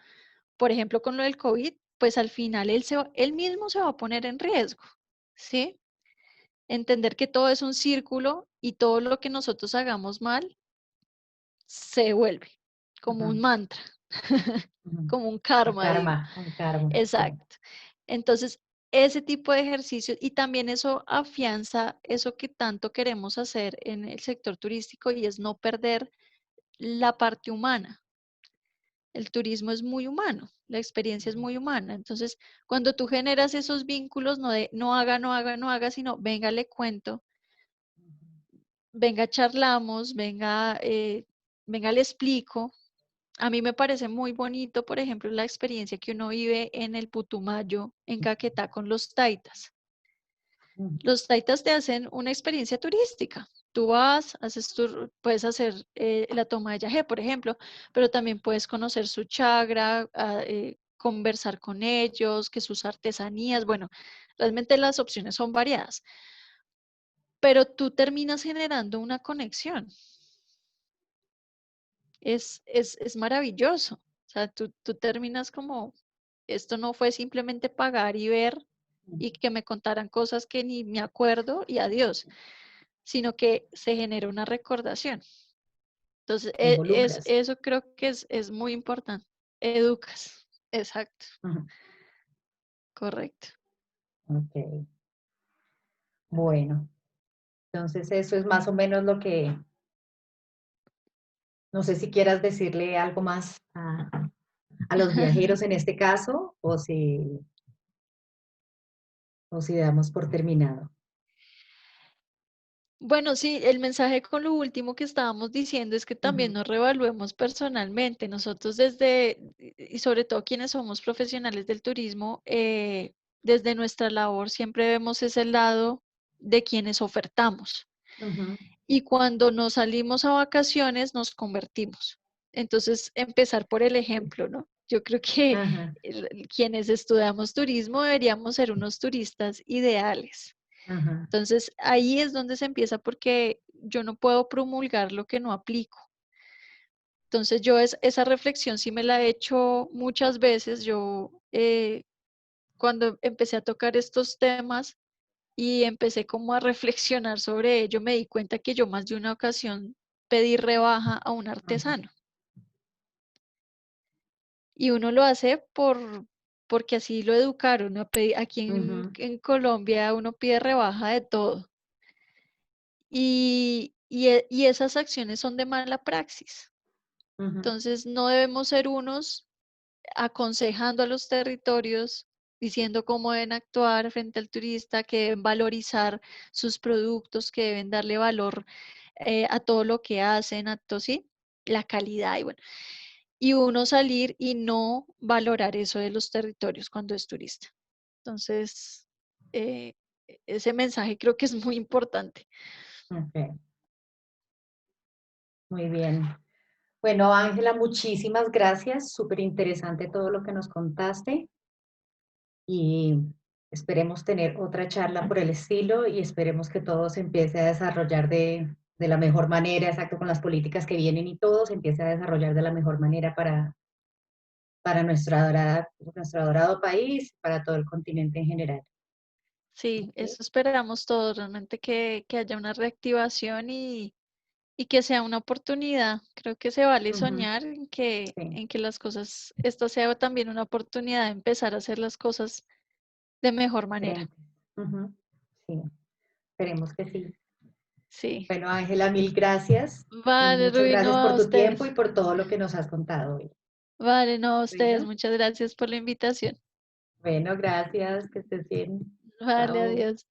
por ejemplo, con lo del COVID, pues al final él mismo se va a poner en riesgo, ¿sí? entender que todo es un círculo y todo lo que nosotros hagamos mal se vuelve como un Ujú, mantra, ujú. como un karma, digo. Un karma, sí. Exacto. Entonces, ese tipo de ejercicios y también eso afianza eso que tanto queremos hacer en el sector turístico y es no perder la parte humana. El turismo es muy humano, la experiencia es muy humana. Entonces, cuando tú generas esos vínculos, no de no haga, no haga, no haga, sino venga, le cuento, venga, charlamos, venga, venga, le explico. A mí me parece muy bonito, por ejemplo, la experiencia que uno vive en el Putumayo, en Caquetá, con los taitas. Ujú, Los taitas te hacen una experiencia turística. Tú vas, puedes hacer la toma de yagé, por ejemplo, pero también puedes conocer su chagra, conversar con ellos, que sus artesanías, bueno, realmente las opciones son variadas, pero tú terminas generando una conexión. Es maravilloso. O sea, tú terminas como, esto no fue simplemente pagar y ver y que me contaran cosas que ni me acuerdo y adiós, sino que se genera una recordación. Entonces, te involucras. eso creo que es muy importante. Educas, exacto, Ujú, correcto. ok, bueno, entonces eso es más o menos lo que, no sé si quieras decirle algo más a los viajeros en este caso, o si damos por terminado. Bueno, sí, el mensaje con lo último que estábamos diciendo es que también Ujú, nos reevaluemos personalmente. Nosotros y sobre todo quienes somos profesionales del turismo, desde nuestra labor siempre vemos ese lado de quienes ofertamos. ujú, Y cuando nos salimos a vacaciones nos convertimos. Entonces, empezar por el sí, ejemplo, ¿no? Yo creo que ajá, quienes estudiamos turismo deberíamos ser unos turistas ideales. ajá, Entonces, ahí es donde se empieza porque yo no puedo promulgar lo que no aplico. Entonces, esa reflexión sí me la he hecho muchas veces. Yo, cuando empecé a tocar estos temas y empecé como a reflexionar sobre ello, me di cuenta que yo más de una ocasión pedí rebaja a un ujú, artesano. Y uno lo hace porque así lo educaron. Aquí ujú, en Colombia uno pide rebaja de todo. Y esas acciones son de mala praxis. ujú, Entonces, no debemos ser unos aconsejando a los territorios, diciendo cómo deben actuar frente al turista, que deben valorizar sus productos, que deben darle valor a todo lo que hacen, a todo, ¿sí? La calidad y bueno. Y uno salir y no valorar eso de los territorios cuando es turista. Entonces, eh, ese mensaje creo que es muy importante. ok, muy bien. Bueno, Ángela, muchísimas gracias. Súper interesante todo lo que nos contaste y esperemos tener otra charla por el estilo y esperemos que todo se empiece a desarrollar de la mejor manera, exacto, con las políticas que vienen y todo se empiece a desarrollar de la mejor manera para nuestro adorado país, para todo el continente en general. Sí, Ok. eso esperamos todos, realmente que haya una reactivación y que sea una oportunidad. Creo que se vale Ujú, soñar sí, en que las cosas, esta sea también una oportunidad de empezar a hacer las cosas de mejor manera. diferentes. Ujú, sí, esperemos que sí. Sí. Bueno, Ángela, mil gracias y Vale, muchas Rubí, no gracias a por tu tiempo ustedes. y por todo lo que nos has contado hoy. Vale, no a ustedes. Bueno, Muchas gracias por la invitación. bueno, gracias, que estés bien. Vale, Chao. adiós.